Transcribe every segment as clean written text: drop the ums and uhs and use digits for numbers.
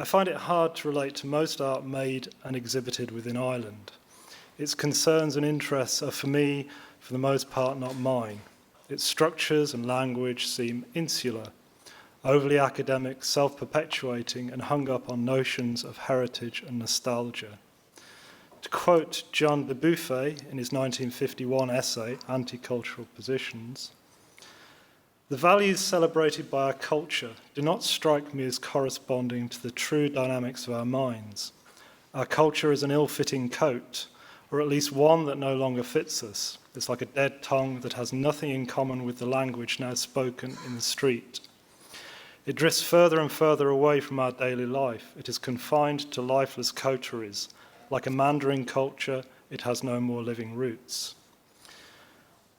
I find it hard to relate to most art made and exhibited within Ireland. Its concerns and interests are for me, for the most part, not mine. Its structures and language seem insular, overly academic, self-perpetuating, and hung up on notions of heritage and nostalgia. To quote John Dubuffet in his 1951 essay, Anti-Cultural Positions, "The values celebrated by our culture do not strike me as corresponding to the true dynamics of our minds. Our culture is an ill-fitting coat, or at least one that no longer fits us. It's like a dead tongue that has nothing in common with the language now spoken in the street. It drifts further and further away from our daily life. It is confined to lifeless coteries. Like a Mandarin culture, it has no more living roots."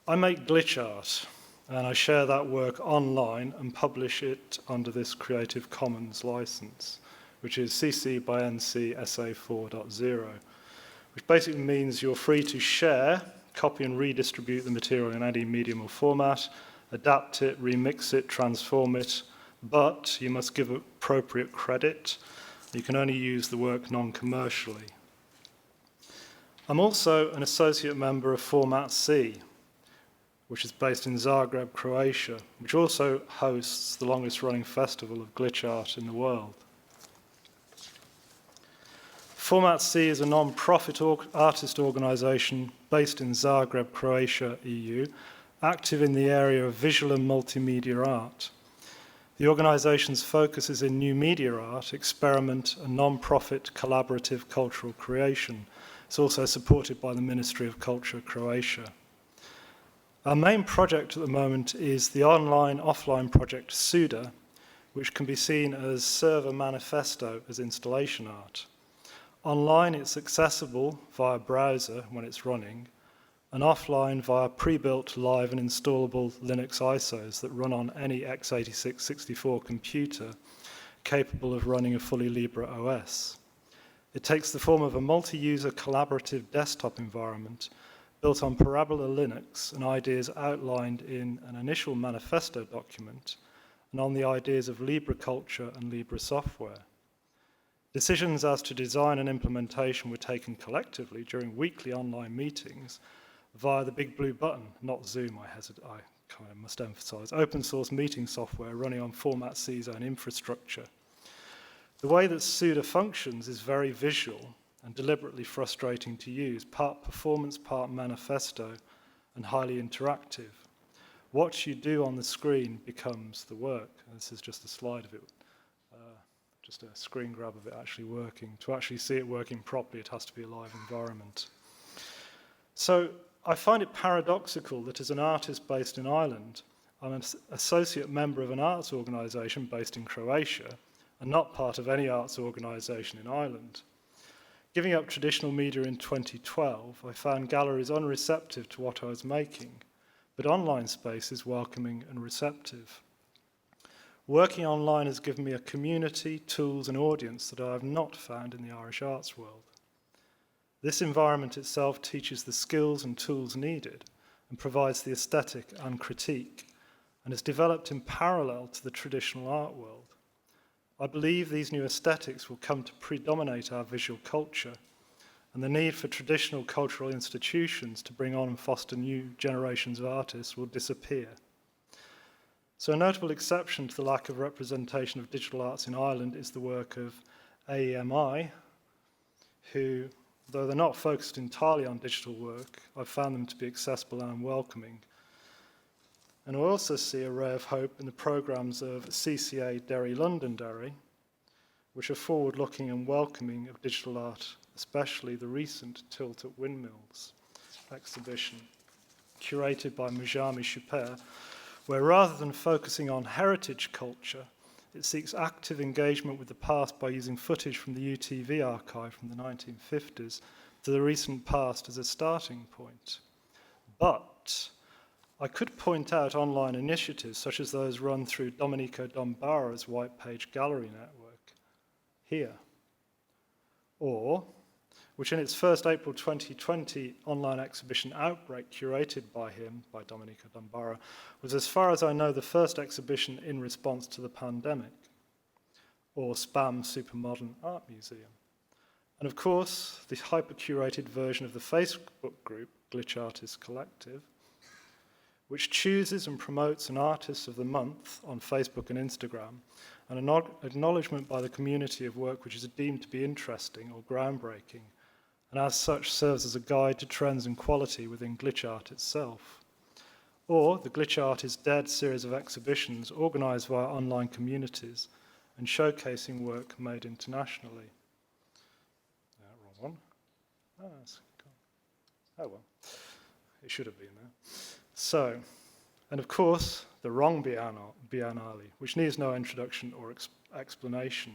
I make glitch art, and I share that work online and publish it under this Creative Commons license, which is CC by NC SA 4.0, which basically means you're free to share, copy and redistribute the material in any medium or format, adapt it, remix it, transform it, but you must give appropriate credit. You can only use the work non-commercially. I'm also an associate member of Format C, which is based in Zagreb, Croatia, which also hosts the longest-running festival of glitch art in the world. Format C is a non-profit artist organisation based in Zagreb, Croatia, EU, active in the area of visual and multimedia art. The organisation's focus is in new media art, experiment, and non-profit collaborative cultural creation. It's also supported by the Ministry of Culture, Croatia. Our main project at the moment is the online-offline project Suda, which can be seen as server manifesto as installation art. Online, it's accessible via browser when it's running, and offline via pre-built live and installable Linux ISOs that run on any x86-64 computer capable of running a fully Libre OS. It takes the form of a multi-user collaborative desktop environment built on Parabola Linux and ideas outlined in an initial manifesto document and on the ideas of Libre culture and Libre software. Decisions as to design and implementation were taken collectively during weekly online meetings via the big blue button, not Zoom, I kind of must emphasize, open source meeting software running on Format C's own infrastructure. The way that Suda functions is very visual and deliberately frustrating to use, part performance, part manifesto, and highly interactive. What you do on the screen becomes the work. And this is just a slide of it, just a screen grab of it actually working. To actually see it working properly, it has to be a live environment. So I find it paradoxical that as an artist based in Ireland, I'm an associate member of an arts organisation based in Croatia, and not part of any arts organisation in Ireland. Giving up traditional media in 2012, I found galleries unreceptive to what I was making, but online space is welcoming and receptive. Working online has given me a community, tools and audience that I have not found in the Irish arts world. This environment itself teaches the skills and tools needed and provides the aesthetic and critique, and is developed in parallel to the traditional art world. I believe these new aesthetics will come to predominate our visual culture, and the need for traditional cultural institutions to bring on and foster new generations of artists will disappear. So a notable exception to the lack of representation of digital arts in Ireland is the work of AEMI, who, though they're not focused entirely on digital work, I've found them to be accessible and welcoming. And I also see a ray of hope in the programmes of CCA Derry Londonderry, which are forward-looking and welcoming of digital art, especially the recent Tilt at Windmills exhibition, curated by Mujami Shuper, where rather than focusing on heritage culture, it seeks active engagement with the past by using footage from the UTV archive from the 1950s to the recent past as a starting point. But I could point out online initiatives such as those run through Domenico Dombara's White Page Gallery Network here, or which in its first April 2020 online exhibition Outbreak, curated by him, by Domenico Dombara, was, as far as I know, the first exhibition in response to the pandemic. or Spam Supermodern Art Museum. And of course, the hyper-curated version of the Facebook group, Glitch Artists Collective, which chooses and promotes an artist of the month on Facebook and Instagram, and an acknowledgement by the community of work which is deemed to be interesting or groundbreaking, and as such serves as a guide to trends and quality within glitch art itself. Or the Glitch Art is Dead series of exhibitions organised via online communities and showcasing work made internationally. Wrong one. Oh well, it should have been there. So, and of course, the wrong Biennale, which needs no introduction or explanation.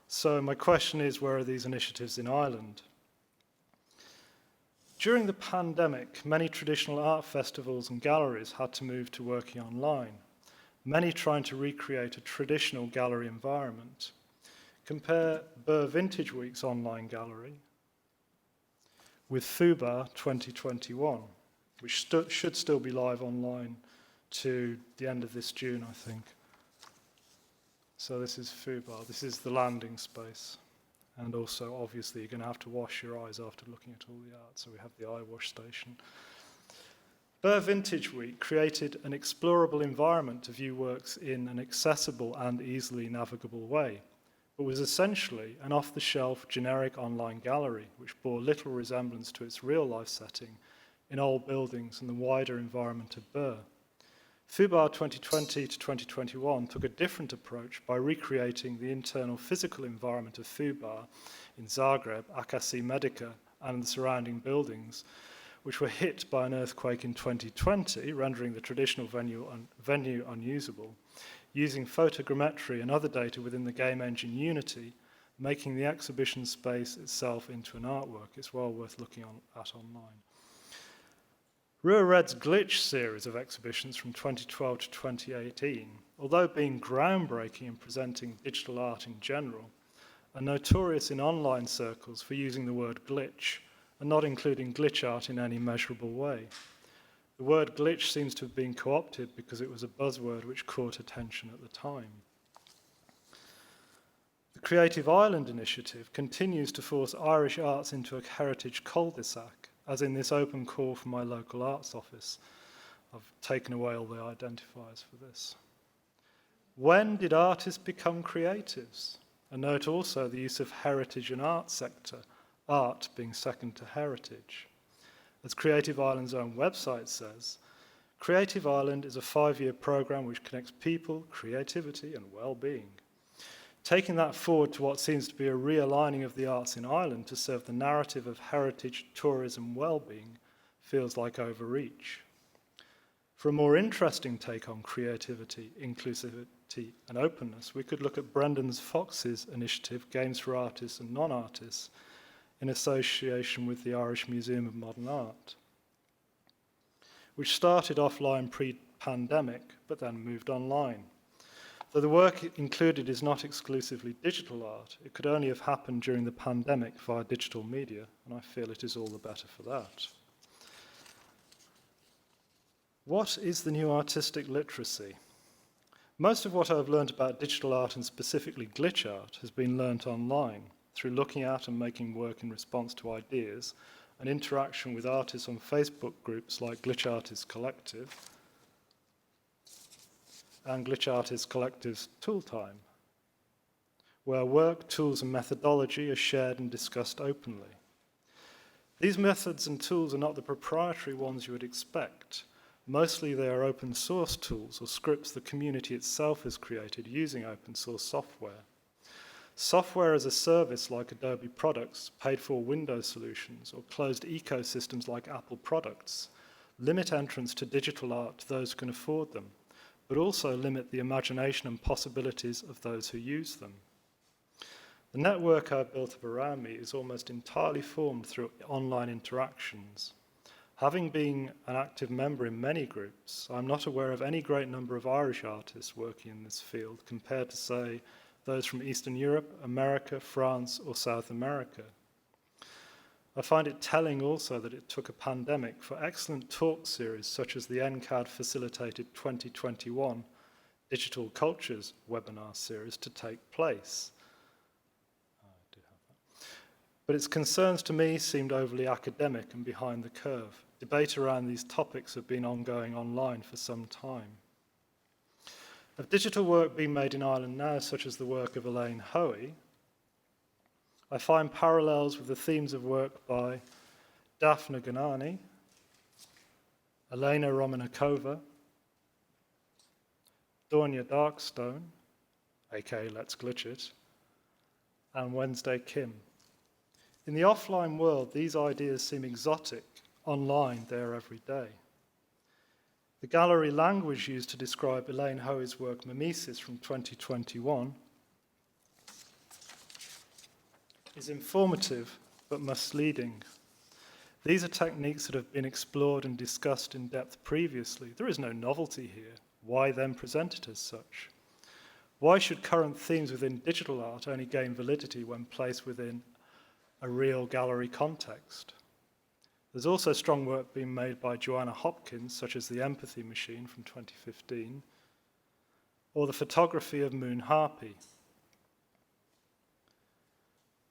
So my question is, where are these initiatives in Ireland? During the pandemic, many traditional art festivals and galleries had to move to working online, many trying to recreate a traditional gallery environment. Compare Burr Vintage Week's online gallery with FUBAR 2021, which should still be live online to the end of this June, I think. So this is FUBAR, this is the landing space. And also, obviously, you're going to have to wash your eyes after looking at all the art, so we have the eye wash station. Burr Vintage Week created an explorable environment to view works in an accessible and easily navigable way, but was essentially an off-the-shelf generic online gallery which bore little resemblance to its real-life setting in old buildings and the wider environment of Burr. FUBAR 2020 to 2021 took a different approach by recreating the internal physical environment of FUBAR in Zagreb, Akasi Medica, and the surrounding buildings, which were hit by an earthquake in 2020, rendering the traditional venue unusable, using photogrammetry and other data within the game engine Unity, making the exhibition space itself into an artwork. It's well worth looking at online. Red's Glitch series of exhibitions from 2012 to 2018, although being groundbreaking in presenting digital art in general, are notorious in online circles for using the word glitch and not including glitch art in any measurable way. The word glitch seems to have been co-opted because it was a buzzword which caught attention at the time. The Creative Ireland initiative continues to force Irish arts into a heritage cul-de-sac, as in this open call from my local arts office. I've taken away all the identifiers for this. When did artists become creatives? And note also the use of heritage and art sector, art being second to heritage. As Creative Ireland's own website says, Creative Ireland is a 5-year programme which connects people, creativity and well-being. Taking that forward to what seems to be a realigning of the arts in Ireland to serve the narrative of heritage, tourism, well-being feels like overreach. For a more interesting take on creativity, inclusivity and openness, we could look at Brendan Fox's initiative, Games for Artists and Non-Artists, in association with the Irish Museum of Modern Art, which started offline pre-pandemic, but then moved online. Though the work included is not exclusively digital art, it could only have happened during the pandemic via digital media, and I feel it is all the better for that. What is the new artistic literacy? Most of what I've learned about digital art and specifically glitch art has been learnt online, through looking at and making work in response to ideas, and interaction with artists on Facebook groups like Glitch Artists Collective, and Glitch Artists Collective's Tool Time, where work, tools and methodology are shared and discussed openly. These methods and tools are not the proprietary ones you would expect. Mostly they are open source tools or scripts the community itself has created using open source software. Software as a service like Adobe products, paid for Windows solutions, or closed ecosystems like Apple products limit entrance to digital art to those who can afford them, but also limit the imagination and possibilities of those who use them. The network I've built up around me is almost entirely formed through online interactions. Having been an active member in many groups, I'm not aware of any great number of Irish artists working in this field compared to, say, those from Eastern Europe, America, France, or South America. I find it telling also that it took a pandemic for excellent talk series such as the NCAD facilitated 2021 Digital Cultures webinar series to take place. But its concerns to me seemed overly academic and behind the curve. Debate around these topics have been ongoing online for some time. Of digital work being made in Ireland now, such as the work of Elaine Hoey, I find parallels with the themes of work by Daphne Ganani, Elena Romanakova, Dornia Darkstone, aka Let's Glitch It, and Wednesday Kim. In the offline world, these ideas seem exotic. Online, they are every day. The gallery language used to describe Elaine Hoey's work, Mimesis, from 2021, is informative but misleading. These are techniques that have been explored and discussed in depth previously. There is no novelty here. Why then present it as such? Why should current themes within digital art only gain validity when placed within a real gallery context? There's also strong work being made by Joanna Hopkins, such as The Empathy Machine from 2015, or the photography of Moon Harpy.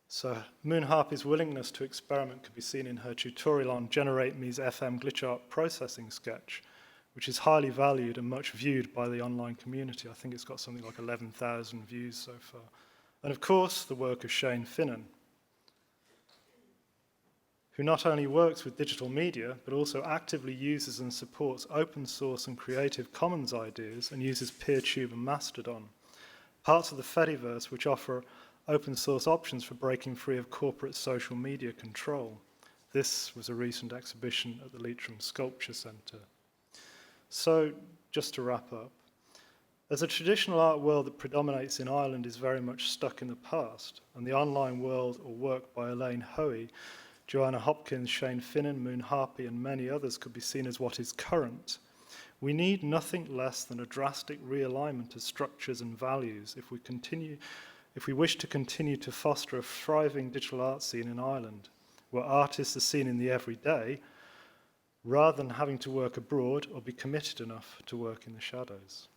So Moon Harpy's willingness to experiment could be seen in her tutorial on Generate Me's FM glitch art processing sketch, which is highly valued and much viewed by the online community. I think it's got something like 11,000 views so far. And of course, the work of Shane Finnan, who not only works with digital media, but also actively uses and supports open source and Creative Commons ideas and uses PeerTube and Mastodon, parts of the Fediverse which offer open source options for breaking free of corporate social media control. This was a recent exhibition at the Leitrim Sculpture Centre. So, just to wrap up, as a traditional art world that predominates in Ireland is very much stuck in the past, and the online world or work by Elaine Hoey, Joanna Hopkins, Shane Finnan, Moon Harpy, and many others could be seen as what is current, we need nothing less than a drastic realignment of structures and values if we wish to continue to foster a thriving digital art scene in Ireland, where artists are seen in the everyday, rather than having to work abroad or be committed enough to work in the shadows.